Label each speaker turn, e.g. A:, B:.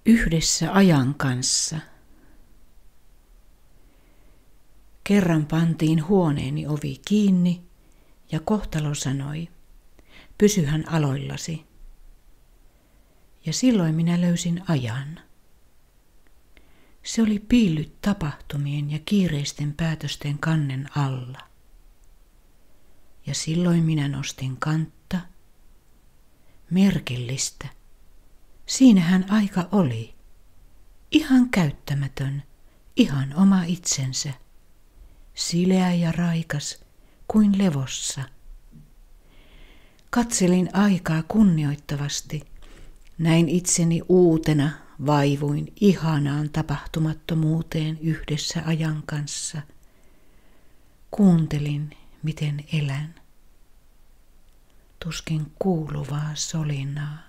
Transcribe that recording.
A: Yhdessä ajan kanssa. Kerran pantiin huoneeni ovi kiinni ja kohtalo sanoi, pysyhän aloillasi. Ja silloin minä löysin ajan. Se oli piillyt tapahtumien ja kiireisten päätösten kannen alla. Ja silloin minä nostin kantta, merkillistä. Siinähän aika oli. Ihan käyttämätön, ihan oma itsensä. Sileä ja raikas kuin levossa. Katselin aikaa kunnioittavasti. Näin itseni uutena vaivuin ihanaan tapahtumattomuuteen yhdessä ajan kanssa. Kuuntelin, miten elän. Tuskin kuuluvaa solinaa.